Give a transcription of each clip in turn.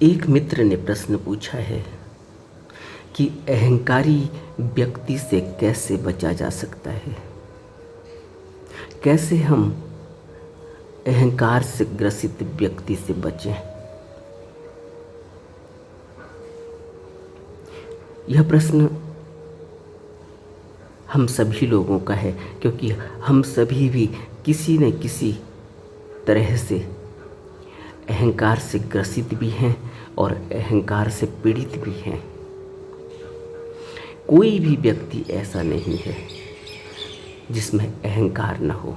एक मित्र ने प्रश्न पूछा है कि अहंकारी व्यक्ति से कैसे बचा जा सकता है। कैसे हम अहंकार से ग्रसित व्यक्ति से बचें। यह प्रश्न हम सभी लोगों का है, क्योंकि हम सभी भी किसी न किसी तरह से अहंकार से ग्रसित भी हैं और अहंकार से पीड़ित भी हैं। कोई भी व्यक्ति ऐसा नहीं है जिसमें अहंकार न हो,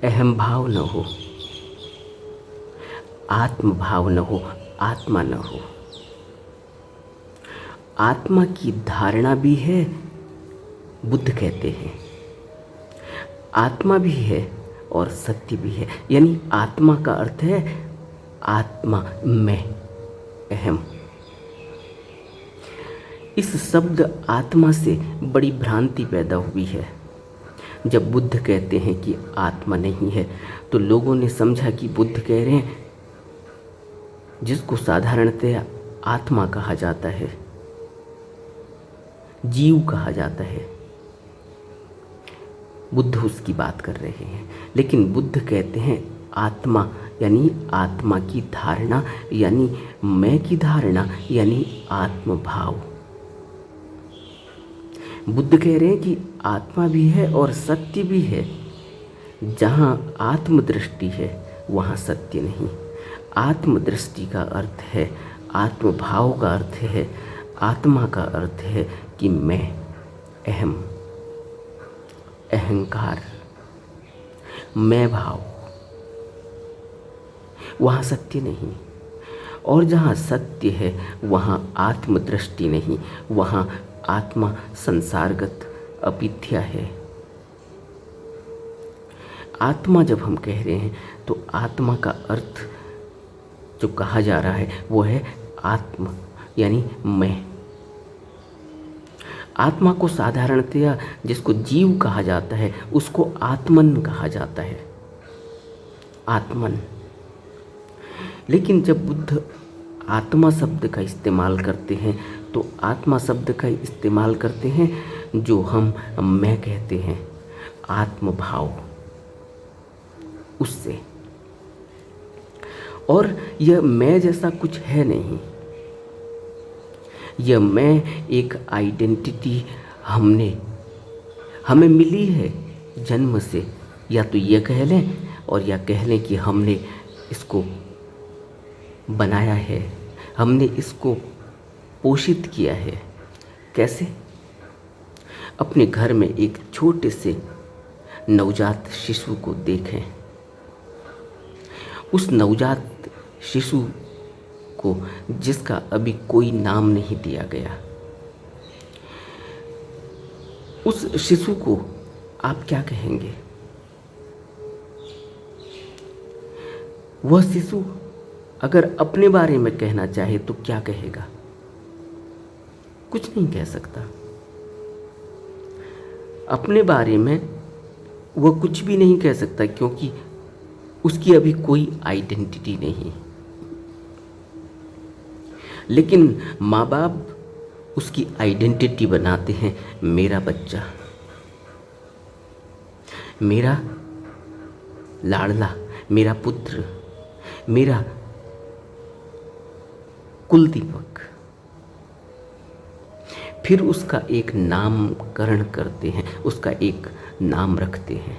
अहम भाव न हो, आत्म भाव न हो, आत्मा न हो। आत्मा की धारणा भी है, बुद्ध कहते हैं। आत्मा भी है और सत्य भी है। यानी आत्मा का अर्थ है आत्मा, मैं, अहम। इस शब्द आत्मा से बड़ी भ्रांति पैदा हुई है। जब बुद्ध कहते हैं कि आत्मा नहीं है, तो लोगों ने समझा कि बुद्ध कह रहे हैं जिसको साधारणतः आत्मा कहा जाता है, जीव कहा जाता है, बुद्ध उसकी बात कर रहे हैं। लेकिन बुद्ध कहते हैं आत्मा, यानी आत्मा की धारणा, यानी मैं की धारणा, यानी आत्मभाव। बुद्ध कह रहे हैं कि आत्मा भी है और सत्य भी है। जहाँ आत्मदृष्टि है वहाँ सत्य नहीं। आत्मदृष्टि का अर्थ है, आत्मभाव का अर्थ है, आत्मा का अर्थ है कि मैं, अहम, अहंकार, मैं भाव, वहाँ सत्य नहीं। और जहाँ सत्य है वहाँ आत्मदृष्टि नहीं, वहाँ आत्मा संसारगत अविद्या है। आत्मा जब हम कह रहे हैं तो आत्मा का अर्थ जो कहा जा रहा है वो है आत्मा, यानी मैं। आत्मा को साधारणतया जिसको जीव कहा जाता है उसको आत्मन कहा जाता है, आत्मन। लेकिन जब बुद्ध आत्मा शब्द का इस्तेमाल करते हैं तो आत्मा शब्द का इस्तेमाल करते हैं जो हम मैं कहते हैं, आत्मभाव, उससे। और यह मैं जैसा कुछ है नहीं। यह मैं एक आइडेंटिटी हमें मिली है जन्म से, या तो ये कह लें और या कह लें कि हमने इसको बनाया है, हमने इसको पोषित किया है। कैसे? अपने घर में एक छोटे से नवजात शिशु को देखें। उस नवजात शिशु को जिसका अभी कोई नाम नहीं दिया गया, उस शिशु को आप क्या कहेंगे? वह शिशु अगर अपने बारे में कहना चाहे तो क्या कहेगा? कुछ नहीं कह सकता। अपने बारे में वह कुछ भी नहीं कह सकता, क्योंकि उसकी अभी कोई आइडेंटिटी नहीं। लेकिन माँ बाप उसकी आइडेंटिटी बनाते हैं, मेरा बच्चा, मेरा लाडला, मेरा पुत्र, मेरा कुलदीपक। फिर उसका एक नामकरण करते हैं, उसका एक नाम रखते हैं।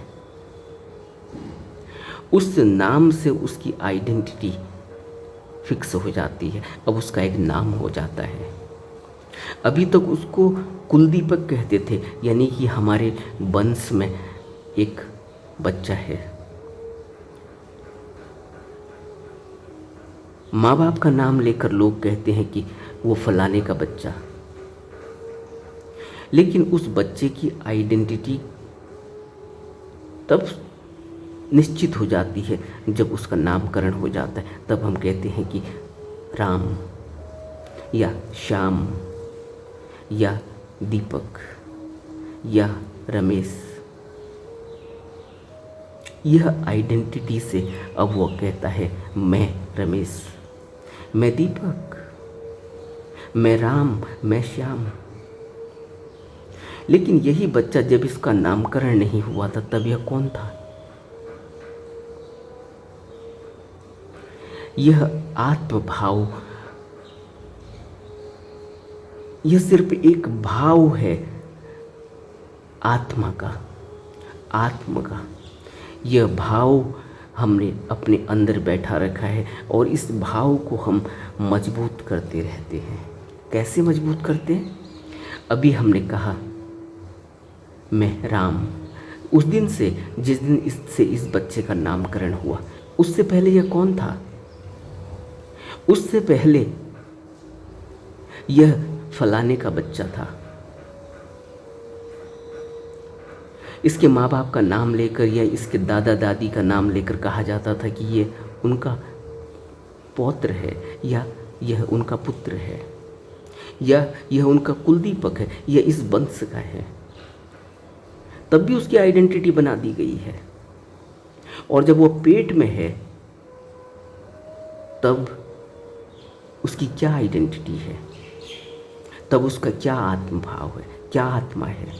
उस नाम से उसकी आइडेंटिटी फिक्स हो जाती है। अब उसका एक नाम हो जाता है। अभी तक उसको कुलदीपक कहते थे, यानी कि हमारे वंश में एक बच्चा है। माँ बाप का नाम लेकर लोग कहते हैं कि वो फलाने का बच्चा। लेकिन उस बच्चे की आइडेंटिटी तब निश्चित हो जाती है जब उसका नामकरण हो जाता है। तब हम कहते हैं कि राम या श्याम या दीपक या रमेश। यह आइडेंटिटी से अब वो कहता है मैं रमेश, मैं दीपक, मैं राम, मैं श्याम। लेकिन यही बच्चा जब इसका नामकरण नहीं हुआ था तब यह कौन था? यह आत्मभाव, यह सिर्फ एक भाव है आत्मा का, आत्म का। यह भाव हमने अपने अंदर बैठा रखा है और इस भाव को हम मजबूत करते रहते हैं। कैसे मजबूत करते हैं? अभी हमने कहा मैं राम, उस दिन से जिस दिन इससे इस बच्चे का नामकरण हुआ, उससे पहले यह कौन था? उससे पहले यह फलाने का बच्चा था। इसके माँ बाप का नाम लेकर या इसके दादा दादी का नाम लेकर कहा जाता था कि ये उनका पौत्र है, या यह उनका पुत्र है, या यह उनका कुलदीपक है, यह इस वंश का है। तब भी उसकी आइडेंटिटी बना दी गई है। और जब वो पेट में है तब उसकी क्या आइडेंटिटी है, तब उसका क्या आत्मभाव है, क्या आत्मा है।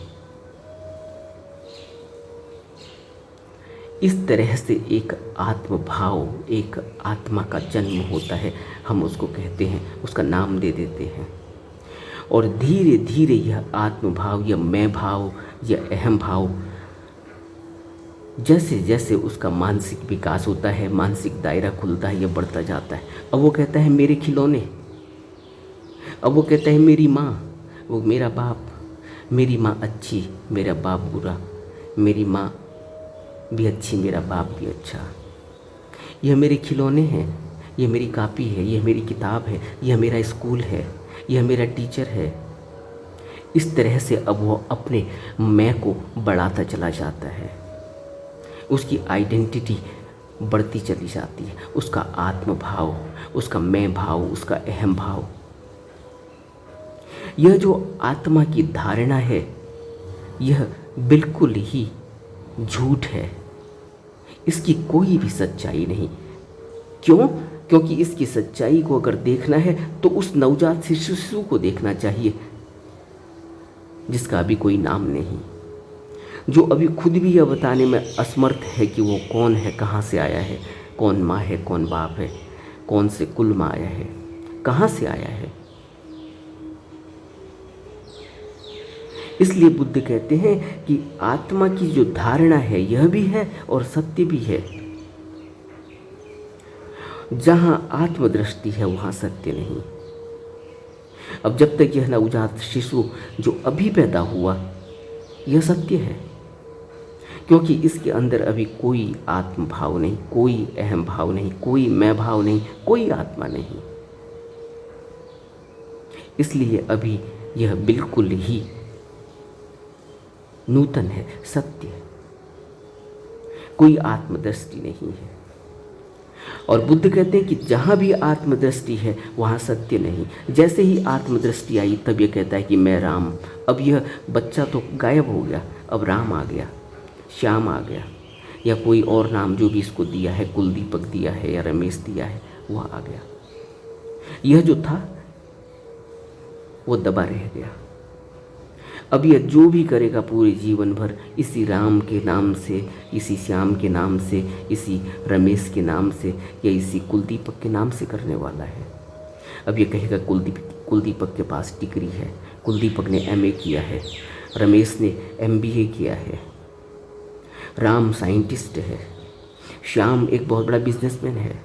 इस तरह से एक आत्मभाव, एक आत्मा का जन्म होता है। हम उसको कहते हैं, उसका नाम दे देते हैं। और धीरे धीरे यह आत्मभाव या मैं भाव या अहम भाव, जैसे जैसे उसका मानसिक विकास होता है, मानसिक दायरा खुलता है, यह बढ़ता जाता है। अब वो कहता है मेरे खिलौने, अब वो कहता है मेरी माँ, वो मेरा बाप, मेरी माँ अच्छी, मेरा बाप बुरा, मेरी माँ भी अच्छी, मेरा बाप भी अच्छा, यह मेरे खिलौने हैं, यह मेरी कापी है, यह मेरी किताब है, यह मेरा स्कूल है, यह मेरा टीचर है। इस तरह से अब वो अपने मैं को बढ़ाता चला जाता है। उसकी आइडेंटिटी बढ़ती चली जाती है, उसका आत्मभाव, उसका मैं भाव, उसका अहम भाव। यह जो आत्मा की धारणा है यह बिल्कुल ही झूठ है, इसकी कोई भी सच्चाई नहीं। क्यों? क्योंकि इसकी सच्चाई को अगर देखना है तो उस नवजात शिशु को देखना चाहिए जिसका अभी कोई नाम नहीं, जो अभी खुद भी यह बताने में असमर्थ है कि वो कौन है, कहाँ से आया है, कौन माँ है, कौन बाप है, कौन से कुल में आया है, कहाँ से आया है। इसलिए बुद्ध कहते हैं कि आत्मा की जो धारणा है यह भी है और सत्य भी है। जहां आत्मदृष्टि है वहां सत्य नहीं। अब जब तक यह नवजात शिशु जो अभी पैदा हुआ यह सत्य है, क्योंकि इसके अंदर अभी कोई आत्म भाव नहीं, कोई अहम भाव नहीं, कोई मैं भाव नहीं, कोई आत्मा नहीं। इसलिए अभी यह बिल्कुल ही नूतन है, सत्य, कोई आत्मदृष्टि नहीं है। और बुद्ध कहते हैं कि जहाँ भी आत्मदृष्टि है वहाँ सत्य नहीं। जैसे ही आत्मदृष्टि आई तब ये कहता है कि मैं राम। अब यह बच्चा तो गायब हो गया, अब राम आ गया, श्याम आ गया, या कोई और नाम जो भी इसको दिया है, कुलदीपक दिया है या रमेश दिया है, वह आ गया। यह जो था वो दबा रह गया। अब यह जो भी करेगा पूरे जीवन भर इसी राम के नाम से, इसी श्याम के नाम से, इसी रमेश के नाम से या इसी कुलदीपक के नाम से करने वाला है। अब ये कहेगा कुलदीपक के पास डिग्री है, कुलदीपक ने MA किया है, रमेश ने MBA किया है, राम साइंटिस्ट है, श्याम एक बहुत बड़ा बिजनेसमैन है,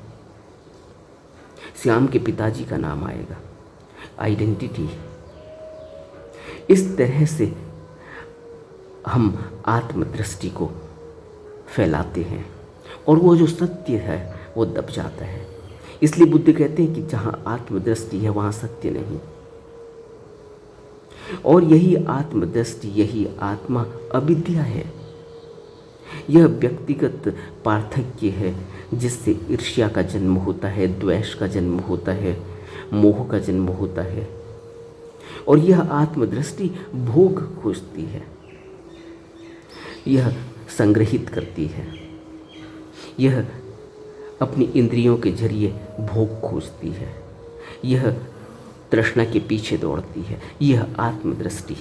श्याम के पिताजी का नाम आएगा। आइडेंटिटी। इस तरह से हम आत्मदृष्टि को फैलाते हैं और वो जो सत्य है वो दब जाता है। इसलिए बुद्ध कहते हैं कि जहाँ आत्मदृष्टि है वहाँ सत्य नहीं। और यही आत्मदृष्टि, यही आत्मा अविद्या है। यह व्यक्तिगत पार्थक्य है जिससे ईर्ष्या का जन्म होता है, द्वेष का जन्म होता है, मोह का जन्म होता है। और यह आत्मदृष्टि भोग खोजती है, यह संग्रहित करती है, यह अपनी इंद्रियों के जरिए भोग खोजती है, यह तृष्णा के पीछे दौड़ती है, यह आत्मदृष्टि।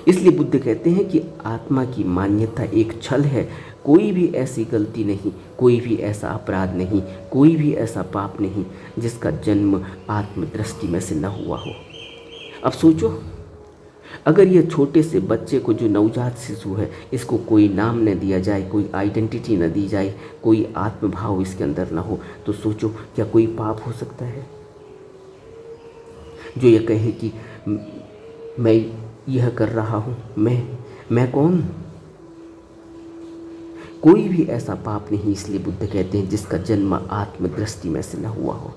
इसलिए बुद्ध कहते हैं कि आत्मा की मान्यता एक छल है। कोई भी ऐसी गलती नहीं, कोई भी ऐसा अपराध नहीं, कोई भी ऐसा पाप नहीं जिसका जन्म आत्मदृष्टि में से न हुआ हो। अब सोचो, अगर यह छोटे से बच्चे को, जो नवजात शिशु है, इसको कोई नाम न दिया जाए, कोई आइडेंटिटी न दी जाए, कोई आत्मभाव इसके अंदर न हो, तो सोचो क्या कोई पाप हो सकता है? जो ये कहे कि मैं यह कर रहा हूँ, मैं कौन? कोई भी ऐसा पाप नहीं। इसलिए बुद्ध कहते हैं जिसका जन्म आत्मदृष्टि में से न हुआ हो,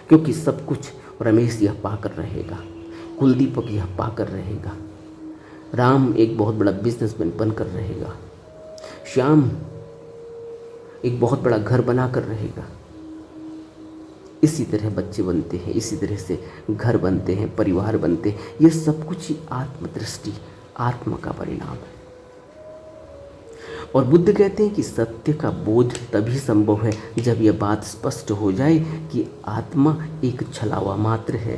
क्योंकि सब कुछ रमेश यह पाकर रहेगा, कुलदीपक यह पाकर रहेगा, राम एक बहुत बड़ा बिजनेसमैन बनकर रहेगा, श्याम एक बहुत बड़ा घर बनाकर रहेगा। इसी तरह बच्चे बनते हैं, इसी तरह से घर बनते हैं, परिवार बनते हैं। यह सब कुछ ही आत्मदृष्टि, आत्मा का परिणाम है। और बुद्ध कहते हैं कि सत्य का बोध तभी संभव है जब यह बात स्पष्ट हो जाए कि आत्मा एक छलावा मात्र है,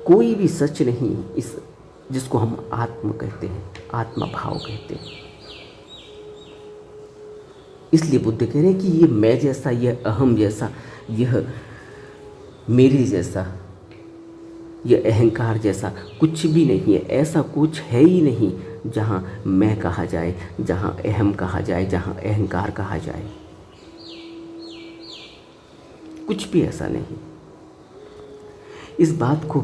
कोई भी सच नहीं, इस जिसको हम आत्मा कहते हैं, आत्मा भाव कहते हैं। इसलिए बुद्ध कह रहे हैं कि ये मैं जैसा, यह अहम जैसा, यह मेरे जैसा, यह अहंकार जैसा कुछ भी नहीं है। ऐसा कुछ है ही नहीं जहाँ मैं कहा जाए, जहाँ अहम कहा जाए, जहाँ अहंकार कहा जाए। कुछ भी ऐसा नहीं। इस बात को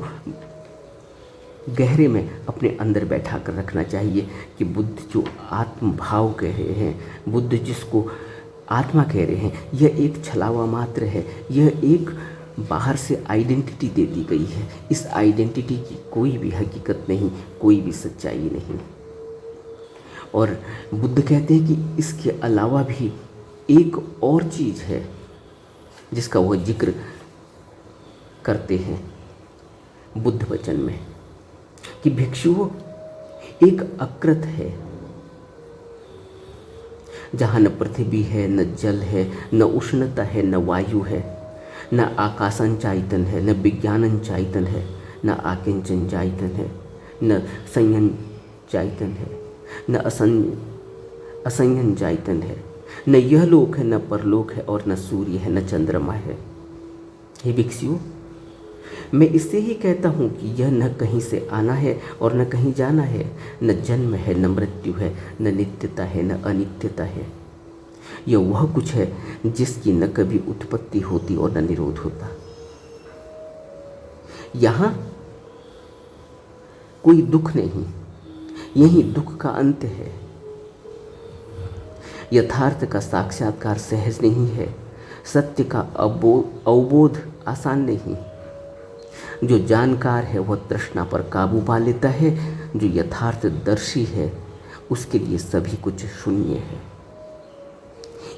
गहरे में अपने अंदर बैठा कर रखना चाहिए कि बुद्ध जो आत्म भाव कह रहे हैं, बुद्ध जिसको आत्मा कह रहे हैं, यह एक छलावा मात्र है। यह एक बाहर से आइडेंटिटी दे दी गई है। इस आइडेंटिटी की कोई भी हकीकत नहीं, कोई भी सच्चाई नहीं। और बुद्ध कहते हैं कि इसके अलावा भी एक और चीज़ है जिसका वह जिक्र करते हैं बुद्ध वचन में, कि भिक्षुओं एक अकृत है, जहाँ न पृथ्वी है, न जल है, न उष्णता है, न वायु है, न आकाशन चायतन है, न विज्ञानन चायतन है, न आकिंचन चायतन है, न संयन चायतन है, न असंयन चायतन है, न यह लोक है, न परलोक है, और न सूर्य है, न चंद्रमा है। हे भिक्षुओं, मैं इससे ही कहता हूँ कि यह न कहीं से आना है और न कहीं जाना है, न जन्म है, न मृत्यु है, न नित्यता है, न अनित्यता है। यह वह कुछ है जिसकी न कभी उत्पत्ति होती और न निरोध होता। यहाँ कोई दुख नहीं, यही दुख का अंत है। यथार्थ का साक्षात्कार सहज नहीं है, सत्य का अवबोध आसान नहीं। जो जानकार है वह तृष्णा पर काबू पा लेता है, जो यथार्थदर्शी है उसके लिए सभी कुछ शून्य है।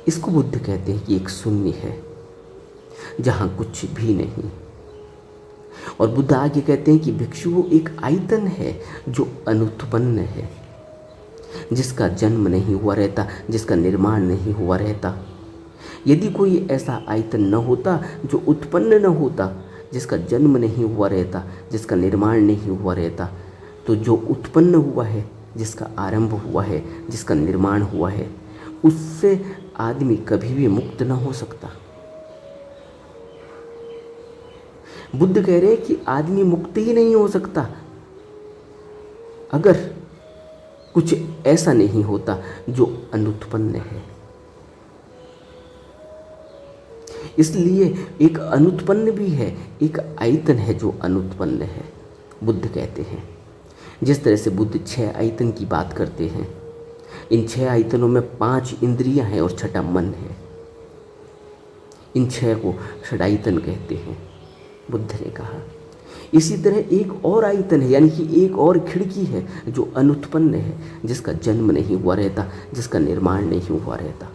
इसको बुद्ध कहते हैं कि एक शून्य है जहाँ कुछ भी नहीं। और बुद्ध आगे कहते हैं कि भिक्षु एक आयतन है जो अनुत्पन्न है, जिसका जन्म नहीं हुआ रहता, जिसका निर्माण नहीं हुआ रहता। यदि कोई ऐसा आयतन न होता जो उत्पन्न न होता, जिसका जन्म नहीं हुआ रहता, जिसका निर्माण नहीं हुआ रहता, तो जो उत्पन्न हुआ है, जिसका आरंभ हुआ है, जिसका निर्माण हुआ है, उससे आदमी कभी भी मुक्त न हो सकता। बुद्ध कह रहे हैं कि आदमी मुक्त ही नहीं हो सकता अगर कुछ ऐसा नहीं होता जो अनुत्पन्न है। इसलिए एक अनुत्पन्न भी है, एक आयतन है जो अनुत्पन्न है, बुद्ध कहते हैं। जिस तरह से बुद्ध 6 आयतन की बात करते हैं, इन 6 आयतनों में 5 इंद्रियां हैं और 6ठा मन है। इन 6 को षडायतन कहते हैं, बुद्ध ने कहा। इसी तरह एक और आयतन है, यानी कि एक और खिड़की है जो अनुत्पन्न है, जिसका जन्म नहीं हुआ रहता, जिसका निर्माण नहीं हुआ रहता।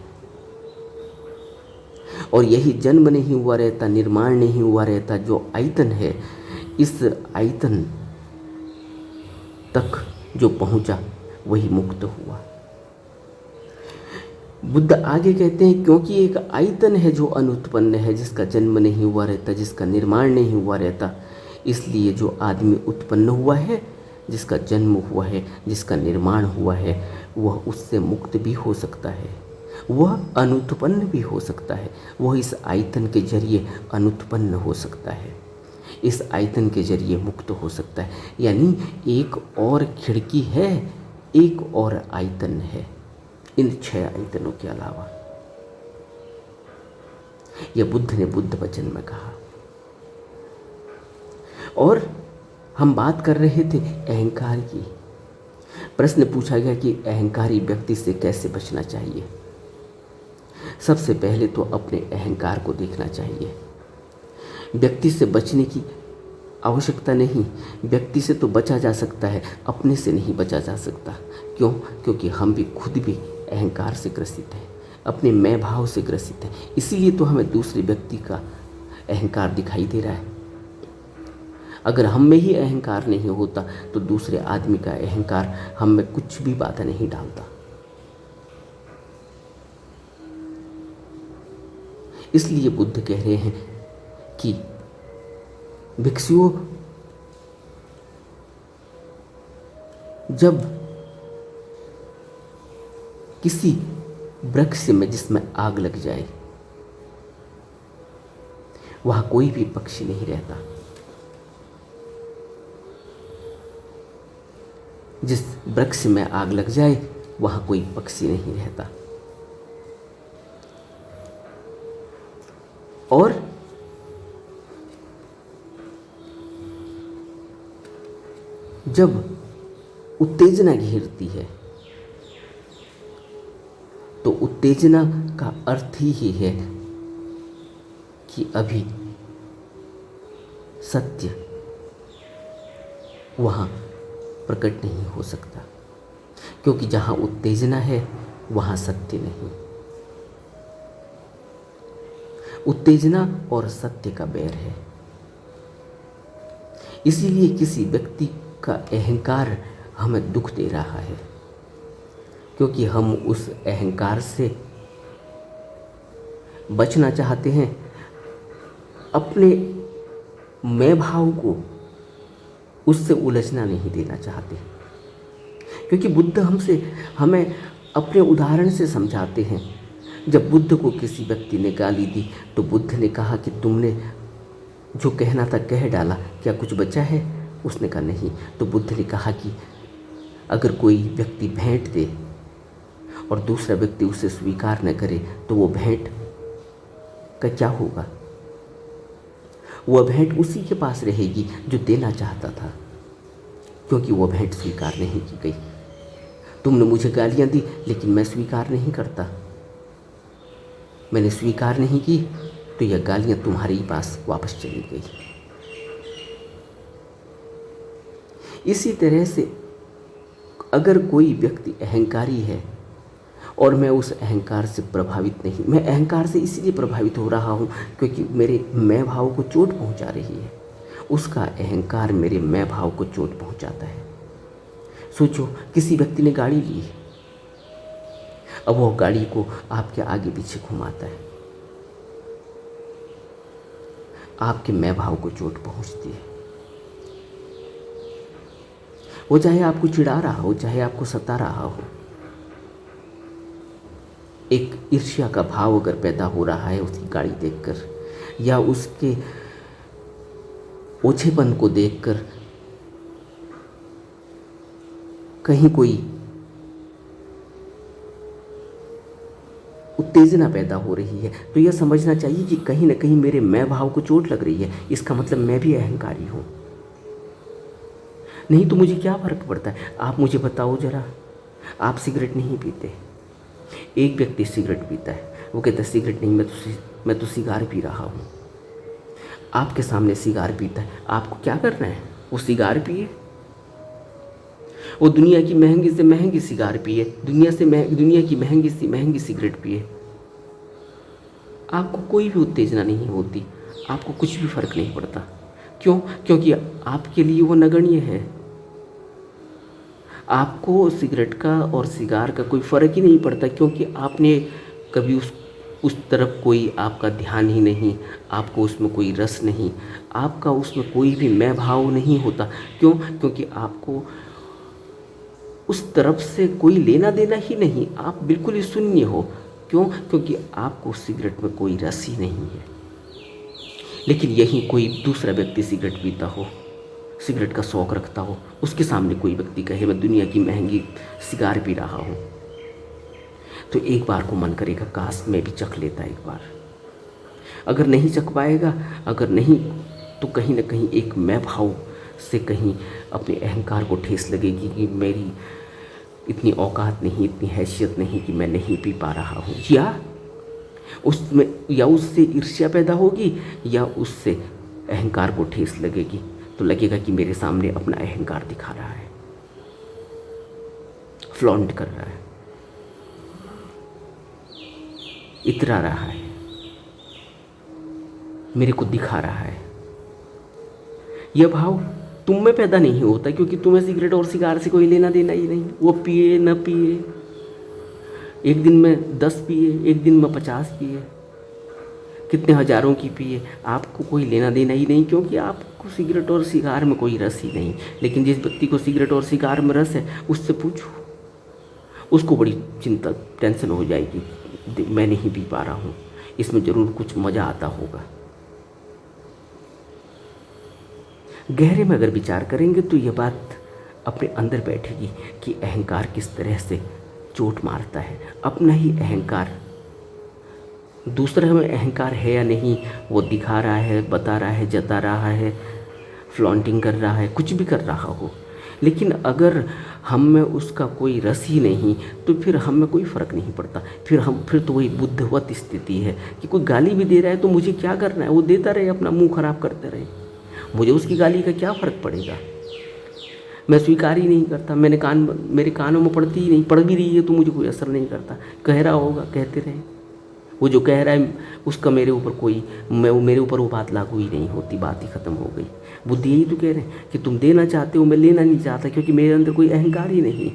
और यही जन्म नहीं हुआ रहता, निर्माण नहीं हुआ रहता जो आयतन है, इस आयतन तक जो पहुंचा वही मुक्त हुआ। बुद्ध आगे कहते हैं, क्योंकि एक आयतन है जो अनुत्पन्न है, जिसका जन्म नहीं हुआ रहता, जिसका निर्माण नहीं हुआ रहता, इसलिए जो आदमी उत्पन्न हुआ है, जिसका जन्म हुआ है, जिसका निर्माण हुआ है, वह उससे मुक्त भी हो सकता है, वह अनुत्पन्न भी हो सकता है, वह इस आयतन के जरिए अनुत्पन्न हो सकता है, इस आयतन के जरिए मुक्त हो सकता है। यानी एक और खिड़की है, एक और आयतन है इन 6 आयतनों के अलावा। यह बुद्ध ने बुद्ध वचन में कहा। और हम बात कर रहे थे अहंकार की। प्रश्न पूछा गया कि अहंकारी व्यक्ति से कैसे बचना चाहिए। सबसे पहले तो अपने अहंकार को देखना चाहिए। व्यक्ति से बचने की आवश्यकता नहीं, व्यक्ति से तो बचा जा सकता है, अपने से नहीं बचा जा सकता। क्यों? क्योंकि हम भी खुद भी अहंकार से ग्रसित हैं, अपने मैं भाव से ग्रसित हैं। इसीलिए तो हमें दूसरे व्यक्ति का अहंकार दिखाई दे रहा है। अगर हम में ही अहंकार नहीं होता तो दूसरे आदमी का अहंकार हम में कुछ भी बाधा नहीं डालता। इसलिए बुद्ध कह रहे हैं कि भिक्षुओं, जब किसी वृक्ष में जिसमें आग लग जाए, वहां कोई भी पक्षी नहीं रहता। जिस वृक्ष में आग लग जाए वहां कोई पक्षी नहीं रहता। और जब उत्तेजना घेरती है तो उत्तेजना का अर्थ ही है कि अभी सत्य वहाँ प्रकट नहीं हो सकता, क्योंकि जहाँ उत्तेजना है वहाँ सत्य नहीं। उत्तेजना और सत्य का बैर है। इसीलिए किसी व्यक्ति का अहंकार हमें दुख दे रहा है, क्योंकि हम उस अहंकार से बचना चाहते हैं, अपने मैं भाव को उससे उलझना नहीं देना चाहते। क्योंकि बुद्ध हमें अपने उदाहरण से समझाते हैं। जब बुद्ध को किसी व्यक्ति ने गाली दी तो बुद्ध ने कहा कि तुमने जो कहना था कह डाला, क्या कुछ बचा है? उसने कहा नहीं। तो बुद्ध ने कहा कि अगर कोई व्यक्ति भेंट दे और दूसरा व्यक्ति उसे स्वीकार न करे तो वो भेंट का क्या होगा? वह भेंट उसी के पास रहेगी जो देना चाहता था, क्योंकि वह भेंट स्वीकार नहीं की गई। तुमने मुझे गालियां दी लेकिन मैं स्वीकार नहीं करता, मैंने स्वीकार नहीं की तो यह गालियां तुम्हारे ही पास वापस चली गई। इसी तरह से अगर कोई व्यक्ति अहंकारी है और मैं उस अहंकार से प्रभावित नहीं, मैं अहंकार से इसलिए प्रभावित हो रहा हूँ क्योंकि मेरे मैं भाव को चोट पहुँचा रही है, उसका अहंकार मेरे मैं भाव को चोट पहुँचाता है। सोचो, किसी व्यक्ति ने गाड़ी ली, अब वो गाड़ी को आपके आगे पीछे घुमाता है, आपके मैं भाव को चोट पहुँचती है। वो चाहे आपको चिढ़ा रहा हो, चाहे आपको सता रहा हो, एक ईर्ष्या का भाव अगर पैदा हो रहा है उसकी गाड़ी देखकर या उसके ओछेपन को देखकर, कहीं कोई उत्तेजना पैदा हो रही है, तो यह समझना चाहिए कि कहीं ना कहीं मेरे मैं भाव को चोट लग रही है। इसका मतलब मैं भी अहंकारी हूँ। नहीं तो मुझे क्या फर्क पड़ता है? आप मुझे बताओ जरा, आप सिगरेट नहीं पीते, एक व्यक्ति सिगरेट पीता है, वो कहता है सिगरेट नहीं, मैं तो सिगार पी रहा हूँ। आपके सामने सिगार पीता है, आपको क्या करना है? वो सिगार पिए, वो दुनिया की महंगी से महंगी सिगार पिए, दुनिया की महंगी से महंगी सिगरेट पिए, आपको कोई भी उत्तेजना नहीं होती, आपको कुछ भी फर्क नहीं पड़ता। क्यों? क्योंकि आपके लिए वो नगण्य है, आपको सिगरेट का और सिगार का कोई फ़र्क ही नहीं पड़ता, क्योंकि आपने कभी उस तरफ कोई आपका ध्यान ही नहीं, आपको उसमें कोई रस नहीं, आपका उसमें कोई भी मैं भाव नहीं होता। क्यों? क्योंकि आपको उस तरफ से कोई लेना देना ही नहीं, आप बिल्कुल ही शून्य हो। क्यों? क्योंकि आपको सिगरेट में कोई रस ही नहीं है। लेकिन यहीं कोई दूसरा व्यक्ति सिगरेट पीता हो, सिगरेट का शौक़ रखता हो, उसके सामने कोई व्यक्ति कहे मैं दुनिया की महंगी सिगार पी रहा हूँ, तो एक बार को मन करेगा काश मैं भी चख लेता एक बार। अगर नहीं चख पाएगा, अगर नहीं, तो कहीं ना कहीं एक मैं भाव से कहीं अपने अहंकार को ठेस लगेगी कि मेरी इतनी औकात नहीं, इतनी हैसियत नहीं कि मैं नहीं पी पा रहा हूँ, या उससे ईर्ष्या पैदा होगी, या उससे अहंकार को ठेस लगेगी। तो लगेगा कि मेरे सामने अपना अहंकार दिखा रहा है, फ्लॉन्ट कर रहा है, इतरा रहा है, मेरे को दिखा रहा है। यह भाव तुम में पैदा नहीं होता, क्योंकि तुम्हें सिगरेट और सिगार से कोई लेना देना ही नहीं। वो पिए न पिए, एक दिन में 10 पिए, एक दिन में 50 पिए, कितने हज़ारों की पिए, आपको कोई लेना देना ही नहीं, क्योंकि आपको सिगरेट और सिगार में कोई रस ही नहीं। लेकिन जिस व्यक्ति को सिगरेट और सिगार में रस है, उससे पूछो, उसको बड़ी चिंता, टेंशन हो जाएगी, मैं नहीं पी पा रहा हूँ, इसमें ज़रूर कुछ मज़ा आता होगा। गहरे में अगर विचार करेंगे तो यह बात अपने अंदर बैठेगी कि अहंकार किस तरह से चोट मारता है। अपना ही अहंकार, दूसरा में अहंकार है या नहीं, वो दिखा रहा है, बता रहा है, जता रहा है, फ्लॉन्टिंग कर रहा है, कुछ भी कर रहा हो, लेकिन अगर हम में उसका कोई रस ही नहीं, तो फिर हम में कोई फ़र्क नहीं पड़ता। फिर तो वही बुद्धवत स्थिति है कि कोई गाली भी दे रहा है तो मुझे क्या करना है, वो देता रहे, अपना मुंह खराब करते रहे, मुझे उसकी गाली का क्या फ़र्क पड़ेगा। मैं स्वीकार ही नहीं करता, मेरे कानों में पड़ती ही नहीं, पड़ भी रही है तो मुझे कोई असर नहीं करता। कह रहा होगा, कहते रहे, वो जो कह रहा है उसका मेरे ऊपर वो बात लागू ही नहीं होती, बात ही ख़त्म हो गई। बुद्धि यही तो कह रहे हैं कि तुम देना चाहते हो, मैं लेना नहीं चाहता, क्योंकि मेरे अंदर कोई अहंकार ही नहीं,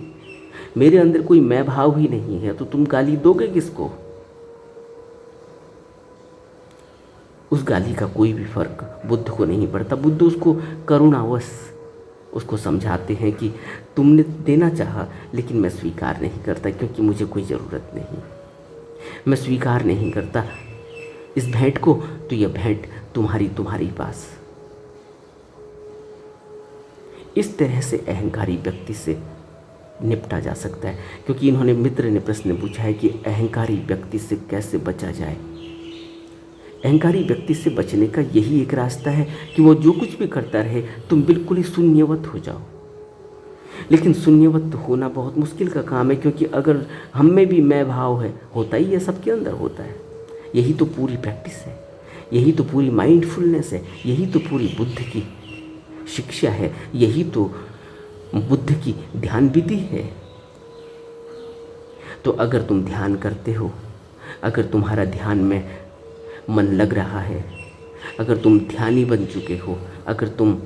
मेरे अंदर कोई मैं भाव ही नहीं है, तो तुम गाली दोगे किसको? उस गाली का कोई भी फर्क बुद्ध को नहीं पड़ता। बुद्ध उसको करुणावश उसको समझाते हैं कि तुमने देना चाहा, लेकिन मैं स्वीकार नहीं करता, क्योंकि मुझे कोई ज़रूरत नहीं, मैं स्वीकार नहीं करता इस भेंट को, तो यह भेंट तुम्हारी पास। इस तरह से अहंकारी व्यक्ति से निपटा जा सकता है। क्योंकि इन्होंने, मित्र ने प्रश्न पूछा है कि अहंकारी व्यक्ति से कैसे बचा जाए। अहंकारी व्यक्ति से बचने का यही एक रास्ता है कि वो जो कुछ भी करता रहे, तुम बिल्कुल ही शून्यवत हो जाओ। लेकिन शून्यवत होना बहुत मुश्किल का काम है, क्योंकि अगर हम में भी मैं भाव है, होता ही है, सबके अंदर होता है। यही तो पूरी प्रैक्टिस है, यही तो पूरी माइंडफुलनेस है, यही तो पूरी बुद्ध की शिक्षा है, यही तो बुद्ध की ध्यान विधि है। तो अगर तुम ध्यान करते हो, अगर तुम्हारा ध्यान में मन लग रहा है, अगर तुम ध्यानी बन चुके हो, अगर तुम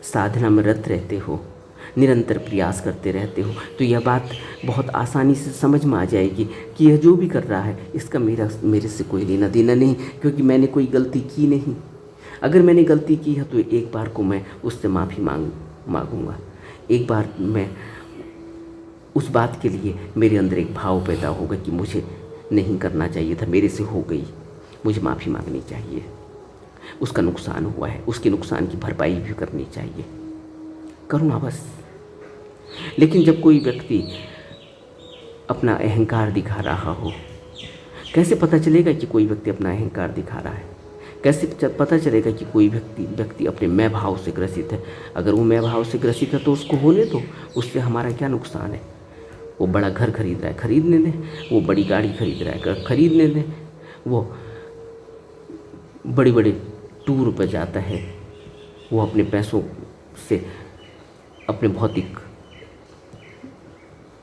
साधना में रत रहते हो, निरंतर प्रयास करते रहते हो, तो यह बात बहुत आसानी से समझ में आ जाएगी कि यह जो भी कर रहा है इसका मेरे से कोई लेना देना नहीं, क्योंकि मैंने कोई गलती की नहीं। अगर मैंने गलती की है तो एक बार को मैं उससे माफ़ी मांगूंगा, एक बार मैं उस बात के लिए मेरे अंदर एक भाव पैदा होगा कि मुझे नहीं करना चाहिए था, मेरे से हो गई, मुझे माफ़ी मांगनी चाहिए, उसका नुकसान हुआ है, उसके नुकसान की भरपाई भी करनी चाहिए, करूँगा बस। लेकिन जब कोई व्यक्ति अपना अहंकार दिखा रहा हो, कैसे पता चलेगा कि कोई व्यक्ति अपना अहंकार दिखा रहा है? कैसे पता चलेगा कि कोई व्यक्ति अपने मैं भाव से ग्रसित है? अगर वो मैं भाव से ग्रसित है तो उसको होने दो, उससे हमारा क्या नुकसान है? वो बड़ा घर खरीद रहा है, खरीदने दें, वो बड़ी गाड़ी खरीद रहा है, खरीदने दें, वो बड़े बड़े टूर पर जाता है, वो अपने पैसों से अपने भौतिक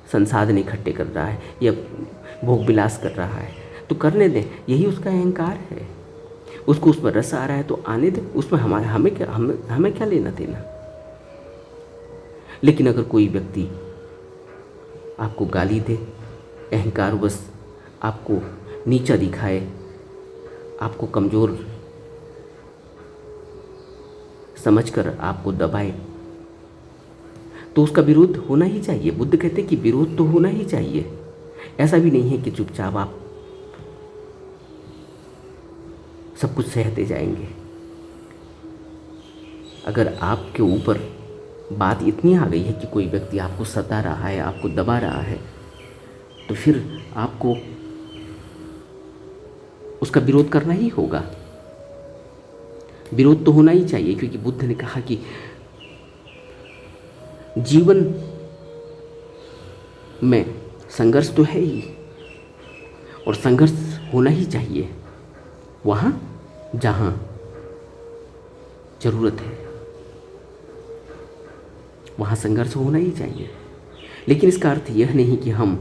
संसाधन इकट्ठे कर रहा है या भोग विलास कर रहा है, तो करने दें, यही उसका अहंकार है। उसको उसमें रस आ रहा है तो आने दें, उसमें हमें क्या लेना देना। लेकिन अगर कोई व्यक्ति आपको गाली दे, अहंकारवश आपको नीचा दिखाए, आपको कमज़ोर समझकर आपको दबाए, तो उसका विरोध होना ही चाहिए। बुद्ध कहते हैं कि विरोध तो होना ही चाहिए। ऐसा भी नहीं है कि चुपचाप आप सब कुछ सहते जाएंगे। अगर आपके ऊपर बात इतनी आ गई है कि कोई व्यक्ति आपको सता रहा है, आपको दबा रहा है, तो फिर आपको उसका विरोध करना ही होगा। विरोध तो होना ही चाहिए, क्योंकि बुद्ध ने कहा कि जीवन में संघर्ष तो है ही, और संघर्ष होना ही चाहिए वहाँ जहाँ ज़रूरत है, वहाँ संघर्ष होना ही चाहिए। लेकिन इसका अर्थ यह नहीं कि हम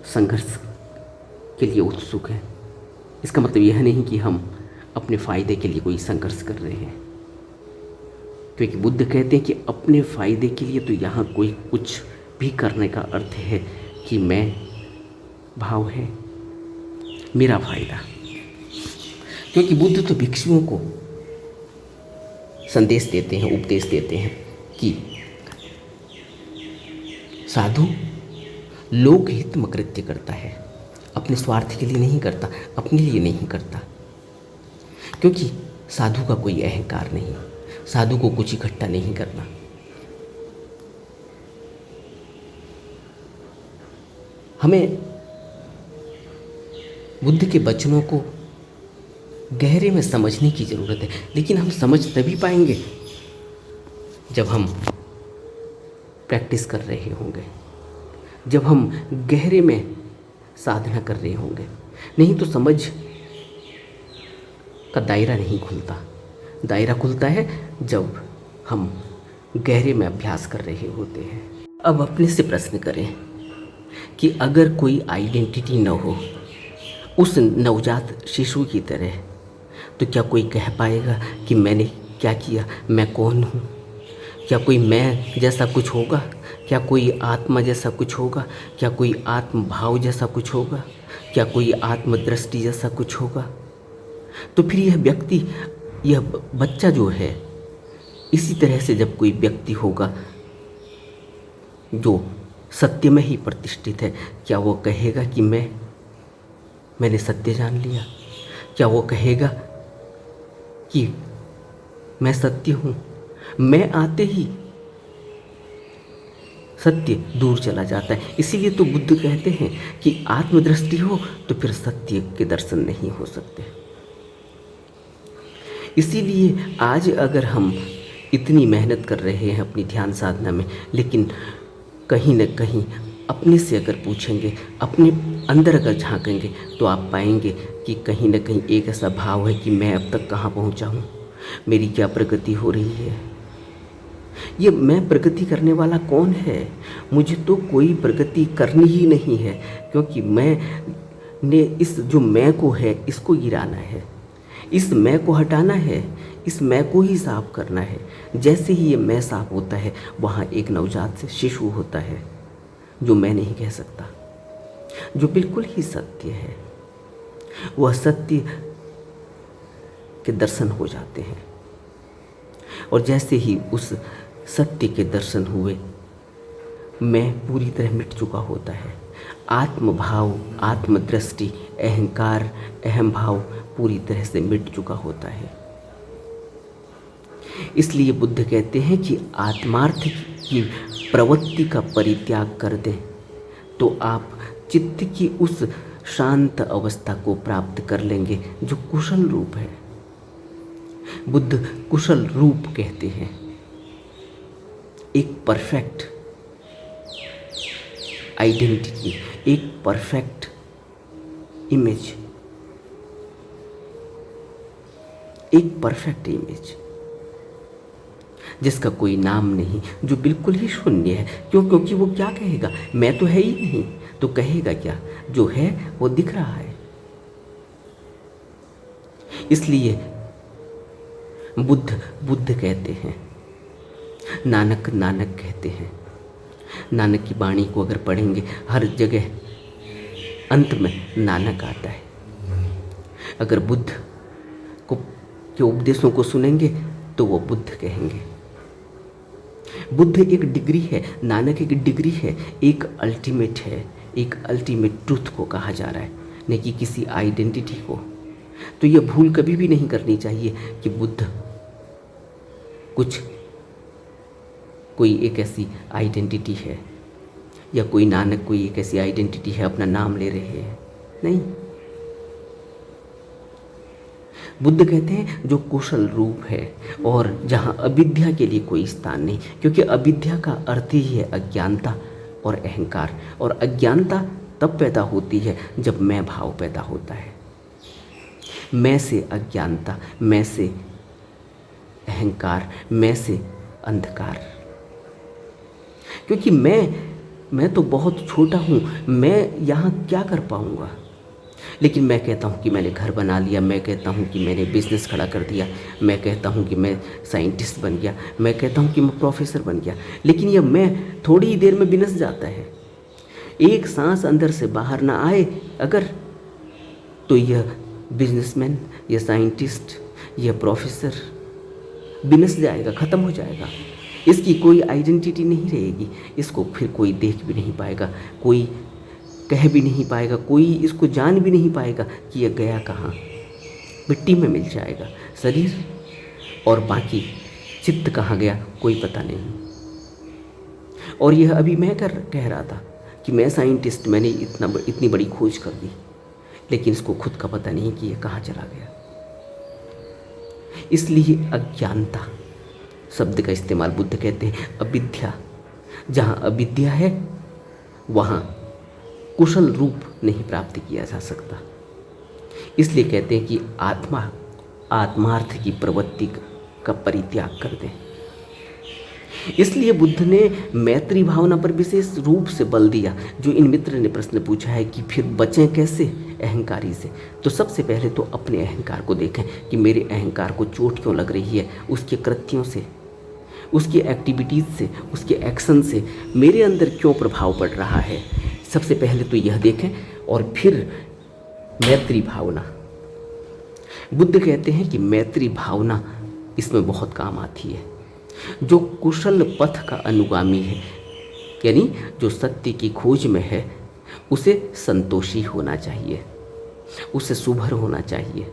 संघर्ष के लिए उत्सुक हैं। इसका मतलब यह नहीं कि हम अपने फ़ायदे के लिए कोई संघर्ष कर रहे हैं, क्योंकि बुद्ध कहते हैं कि अपने फ़ायदे के लिए तो यहाँ कोई कुछ भी करने का अर्थ है कि मैं भाव है, मेरा फ़ायदा। क्योंकि बुद्ध तो भिक्षुओं को संदेश देते हैं, उपदेश देते हैं कि साधु लोकहित में कृत्य करता है, अपने स्वार्थ के लिए नहीं करता, अपने लिए नहीं करता। क्योंकि साधु का कोई अहंकार नहीं, साधु को कुछ इकट्ठा नहीं करना। हमें बुद्ध के वचनों को गहरे में समझने की ज़रूरत है, लेकिन हम समझ तभी पाएंगे जब हम प्रैक्टिस कर रहे होंगे, जब हम गहरे में साधना कर रहे होंगे। नहीं तो समझ का दायरा नहीं खुलता। दायरा खुलता है जब हम गहरे में अभ्यास कर रहे होते हैं। अब अपने से प्रश्न करें कि अगर कोई आइडेंटिटी न हो उस नवजात शिशु की तरह, तो क्या कोई कह पाएगा कि मैंने क्या किया, मैं कौन हूँ? क्या कोई मैं जैसा कुछ होगा? क्या कोई आत्मा जैसा कुछ होगा? क्या कोई आत्म भाव जैसा कुछ होगा? क्या कोई आत्मदृष्टि जैसा कुछ होगा? तो फिर यह व्यक्ति, यह बच्चा जो है, इसी तरह से जब कोई व्यक्ति होगा जो सत्य में ही प्रतिष्ठित है, क्या वो कहेगा कि मैंने सत्य जान लिया? क्या वो कहेगा कि मैं सत्य हूँ? मैं आते ही सत्य दूर चला जाता है। इसीलिए तो बुद्ध कहते हैं कि आत्मदृष्टि हो तो फिर सत्य के दर्शन नहीं हो सकते। इसीलिए आज अगर हम इतनी मेहनत कर रहे हैं अपनी ध्यान साधना में, लेकिन कहीं न कहीं अपने से अगर पूछेंगे, अपने अंदर अगर झांकेंगे, तो आप पाएंगे कि कहीं न कहीं एक ऐसा भाव है कि मैं अब तक कहाँ पहुँचा हूँ, मेरी क्या प्रगति हो रही है। ये मैं प्रगति करने वाला कौन है? मुझे तो कोई प्रगति करनी ही नहीं है, क्योंकि मैंने इस जो मैं को है इसको गिराना है, इस मैं को हटाना है, इस मैं को ही साफ करना है। जैसे ही ये मैं साफ होता है, वहाँ एक नवजात से शिशु होता है जो मैं नहीं कह सकता, जो बिल्कुल ही सत्य है। वह सत्य के दर्शन हो जाते हैं, और जैसे ही उस सत्य के दर्शन हुए, मैं पूरी तरह मिट चुका होता है। आत्मभाव, आत्मदृष्टि, अहंकार, अहम भाव पूरी तरह से मिट चुका होता है। इसलिए बुद्ध कहते हैं कि आत्मार्थ की प्रवृत्ति का परित्याग कर दें तो आप चित्त की उस शांत अवस्था को प्राप्त कर लेंगे जो कुशल रूप है। बुद्ध कुशल रूप कहते हैं, एक परफेक्ट आइडेंटिटी, एक परफेक्ट इमेज, एक परफेक्ट इमेज जिसका कोई नाम नहीं, जो बिल्कुल ही शून्य है। क्योंकि वो क्या कहेगा? मैं तो है ही नहीं, तो कहेगा क्या? जो है वो दिख रहा है। इसलिए बुद्ध कहते हैं नानक नानक कहते हैं। नानक की वाणी को अगर पढ़ेंगे हर जगह अंत में नानक आता है। अगर बुद्ध को के उपदेशों को सुनेंगे तो वो बुद्ध कहेंगे। बुद्ध एक डिग्री है, नानक एक डिग्री है, एक अल्टीमेट है, एक अल्टीमेट ट्रूथ को कहा जा रहा है, न कि किसी आइडेंटिटी को। तो यह भूल कभी भी नहीं करनी चाहिए कि बुद्ध कोई एक ऐसी आइडेंटिटी है या कोई नानक कोई एक ऐसी आइडेंटिटी है, अपना नाम ले रहे हैं। नहीं, बुद्ध कहते हैं जो कुशल रूप है और जहाँ अविद्या के लिए कोई स्थान नहीं, क्योंकि अविद्या का अर्थ ही है अज्ञानता और अहंकार, और अज्ञानता तब पैदा होती है जब मैं भाव पैदा होता है। मैं से अज्ञानता, मैं से अहंकार, मैं से अंधकार। क्योंकि मैं तो बहुत छोटा हूँ, मैं यहाँ क्या कर पाऊँगा। लेकिन मैं कहता हूँ कि मैंने घर बना लिया, मैं कहता हूँ कि मैंने बिजनेस खड़ा कर दिया, मैं कहता हूँ कि मैं साइंटिस्ट बन गया, मैं कहता हूँ कि मैं प्रोफेसर बन गया। लेकिन यह मैं थोड़ी ही देर में विनस जाता है। एक सांस अंदर से बाहर ना आए अगर, तो यह बिजनेसमैन, यह साइंटिस्ट, यह प्रोफेसर विनस जाएगा, ख़त्म हो जाएगा। इसकी कोई आइडेंटिटी नहीं रहेगी, इसको फिर कोई देख भी नहीं पाएगा, कोई कह भी नहीं पाएगा, कोई इसको जान भी नहीं पाएगा कि यह गया कहाँ। मिट्टी में मिल जाएगा शरीर, और बाकी चित्त कहाँ गया कोई पता नहीं। और यह अभी मैं कह रहा था कि मैं साइंटिस्ट, मैंने इतनी बड़ी खोज कर दी, लेकिन इसको खुद का पता नहीं कि यह कहाँ चला गया। इसलिए अज्ञानता शब्द का इस्तेमाल बुद्ध कहते हैं अविद्या। जहाँ अविद्या है वहाँ कुशल रूप नहीं प्राप्त किया जा सकता। इसलिए कहते हैं कि आत्मार्थ की प्रवृत्ति का परित्याग कर दें। इसलिए बुद्ध ने मैत्री भावना पर विशेष रूप से बल दिया। जो इन मित्र ने प्रश्न पूछा है कि फिर बचें कैसे अहंकारी से, तो सबसे पहले तो अपने अहंकार को देखें कि मेरे अहंकार को चोट क्यों लग रही है, उसके कृत्यों से, उसकी एक्टिविटीज़ से, उसके एक्शन से मेरे अंदर क्यों प्रभाव पड़ रहा है। सबसे पहले तो यह देखें, और फिर मैत्री भावना। बुद्ध कहते हैं कि मैत्री भावना इसमें बहुत काम आती है। जो कुशल पथ का अनुगामी है, यानी जो सत्य की खोज में है, उसे संतोषी होना चाहिए, उसे सुभर होना चाहिए,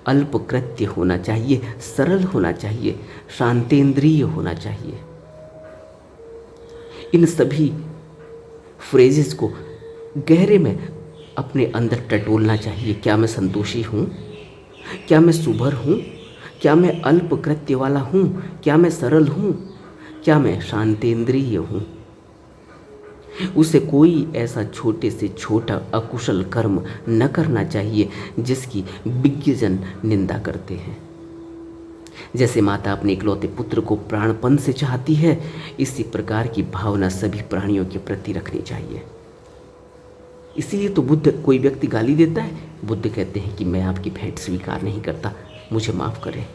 अल्पकृत्य होना चाहिए, सरल होना चाहिए, शांतेंद्रिय होना चाहिए। इन सभी फ्रेजेस को गहरे में अपने अंदर टटोलना चाहिए। क्या मैं संतोषी हूँ? क्या मैं सुभर हूँ? क्या मैं अल्प कृत्य वाला हूँ? क्या मैं सरल हूँ? क्या मैं शांतेंद्रिय हूँ? उसे कोई ऐसा छोटे से छोटा अकुशल कर्म न करना चाहिए जिसकी विज्ञजन निंदा करते हैं। जैसे माता अपने इकलौते पुत्र को प्राणपन से चाहती है, इसी प्रकार की भावना सभी प्राणियों के प्रति रखनी चाहिए। इसीलिए तो बुद्ध, कोई व्यक्ति गाली देता है, बुद्ध कहते हैं कि मैं आपकी भेंट स्वीकार नहीं करता, मुझे माफ़ करें।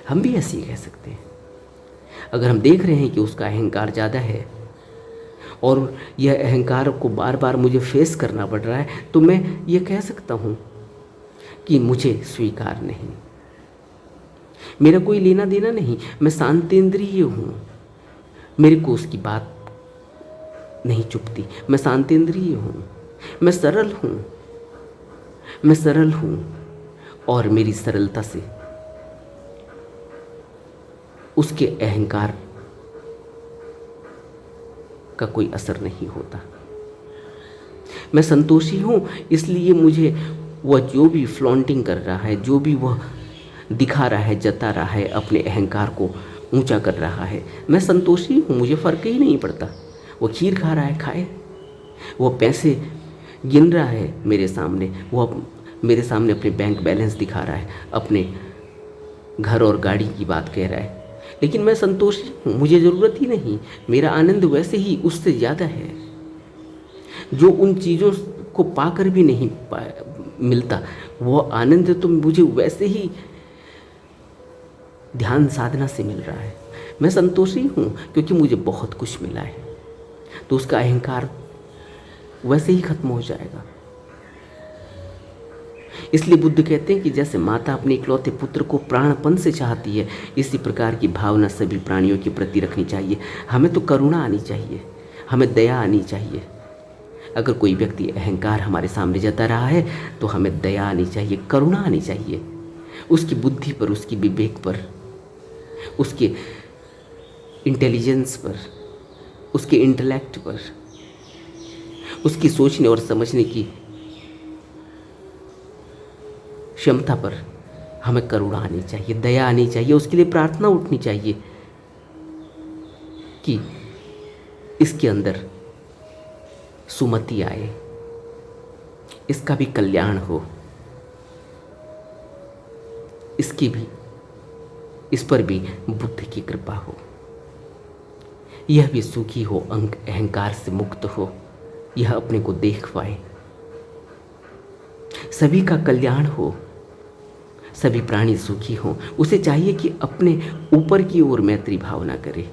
हम भी ऐसे ही कह सकते हैं। अगर हम देख रहे हैं कि उसका अहंकार ज़्यादा है और यह अहंकार को बार बार मुझे फेस करना पड़ रहा है, तो मैं ये कह सकता हूँ कि मुझे स्वीकार नहीं, मेरा कोई लेना देना नहीं, मैं शांतेंद्रिय हूँ, मेरे को उसकी बात नहीं चुभती, मैं शांतेंद्रिय हूँ, मैं सरल हूँ, और मेरी सरलता से उसके अहंकार का कोई असर नहीं होता। मैं संतोषी हूँ, इसलिए मुझे वह जो भी फ्लॉन्टिंग कर रहा है, जो भी वह दिखा रहा है, जता रहा है, अपने अहंकार को ऊंचा कर रहा है, मैं संतोषी हूँ, मुझे फ़र्क ही नहीं पड़ता। वो खीर खा रहा है, खाए, वो पैसे गिन रहा है मेरे सामने, वो मेरे सामने अपने बैंक बैलेंस दिखा रहा है, अपने घर और गाड़ी की बात कह रहा है, लेकिन मैं संतोषी हूँ, मुझे ज़रूरत ही नहीं, मेरा आनंद वैसे ही उससे ज़्यादा है। जो उन चीज़ों को पाकर भी नहीं मिलता, वो आनंद तो मुझे वैसे ही ध्यान साधना से मिल रहा है। मैं संतोषी हूँ क्योंकि मुझे बहुत कुछ मिला है, तो उसका अहंकार वैसे ही खत्म हो जाएगा। इसलिए बुद्ध कहते हैं कि जैसे माता अपने इकलौते पुत्र को प्राणपन से चाहती है, इसी प्रकार की भावना सभी प्राणियों के प्रति रखनी चाहिए। हमें तो करुणा आनी चाहिए, हमें दया आनी चाहिए। अगर कोई व्यक्ति अहंकार हमारे सामने जता रहा है तो हमें दया आनी चाहिए, करुणा आनी चाहिए। उसकी बुद्धि पर, उसकी विवेक पर, उसके इंटेलिजेंस पर, उसके इंटेलेक्ट पर, उसकी सोचने और समझने की क्षमता पर हमें करुणा आनी चाहिए, दया आनी चाहिए। उसके लिए प्रार्थना उठनी चाहिए कि इसके अंदर सुमति आए, इसका भी कल्याण हो, इसकी भी, इस पर भी बुद्ध की कृपा हो, यह भी सुखी हो, अहंकार से मुक्त हो, यह अपने को देख पाए, सभी का कल्याण हो, सभी प्राणी सुखी हों। उसे चाहिए कि अपने ऊपर की ओर मैत्री भावना करे,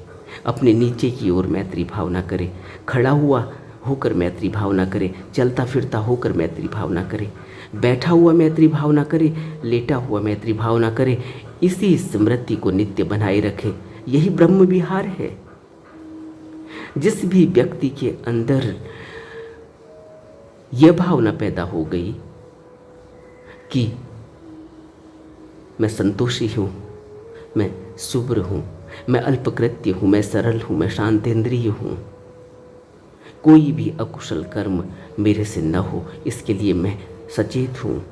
अपने नीचे की ओर मैत्री भावना करे, खड़ा हुआ होकर मैत्री भावना करे, चलता फिरता होकर मैत्री भावना करे, बैठा हुआ मैत्री भावना करे, लेटा हुआ मैत्री भावना करे। इसी स्मृति को नित्य बनाए रखे, यही ब्रह्म विहार है। जिस भी व्यक्ति के अंदर यह भावना पैदा हो गई कि मैं संतोषी हूँ, मैं शुभ्र हूँ, मैं अल्पकृत्य हूँ, मैं सरल हूँ, मैं शांतेंद्रिय हूँ, कोई भी अकुशल कर्म मेरे से न हो, इसके लिए मैं सचेत हूँ,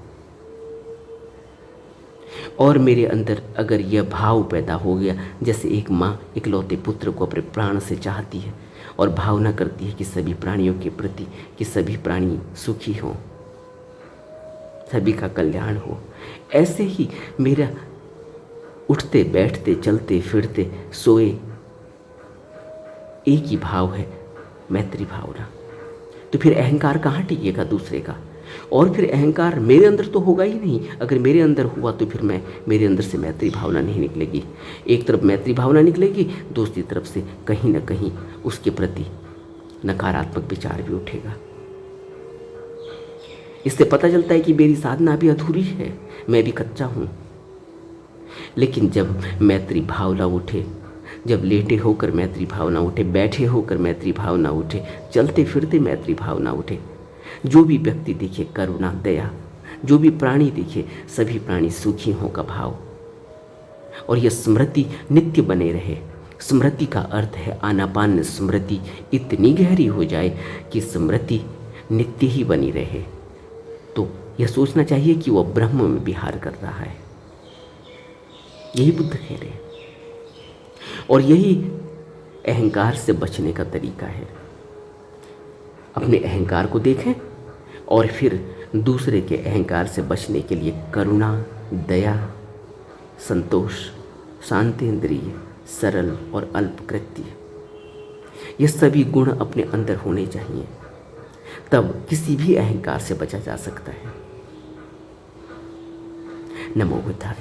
और मेरे अंदर अगर यह भाव पैदा हो गया, जैसे एक माँ इकलौते पुत्र को अपने प्राण से चाहती है और भावना करती है कि सभी प्राणियों के प्रति, कि सभी प्राणी सुखी हों, सभी का कल्याण हो, ऐसे ही मेरा उठते बैठते चलते फिरते सोए एक ही भाव है, मैत्री भावना। तो फिर अहंकार कहाँ टिकेगा दूसरे का? और फिर अहंकार मेरे अंदर तो होगा ही नहीं। अगर मेरे अंदर हुआ तो फिर मेरे अंदर से मैत्री भावना नहीं निकलेगी। एक तरफ मैत्री भावना निकलेगी, दूसरी तरफ से कहीं ना कहीं उसके प्रति नकारात्मक विचार भी उठेगा। इससे पता चलता है कि मेरी साधना अभी अधूरी है, मैं भी कच्चा हूँ। लेकिन जब मैत्री भावना उठे, जब लेटे होकर मैत्री भावना उठे, बैठे होकर मैत्री भावना उठे, चलते फिरते मैत्री भावना उठे, जो भी व्यक्ति दिखे करुणा दया, जो भी प्राणी दिखे सभी प्राणी सुखी हों का भाव, और यह स्मृति नित्य बने रहे। स्मृति का अर्थ है आनापान स्मृति इतनी गहरी हो जाए कि स्मृति नित्य ही बनी रहे। तो यह सोचना चाहिए कि वह ब्रह्म में विहार कर रहा है। यही बुद्ध कह रहे हैं, और यही अहंकार से बचने का तरीका है। अपने अहंकार को देखें और फिर दूसरे के अहंकार से बचने के लिए करुणा दया संतोष शांतेंद्रिय सरल और अल्पकृत्य, ये सभी गुण अपने अंदर होने चाहिए, तब किसी भी अहंकार से बचा जा सकता है। नमो बुद्धाय।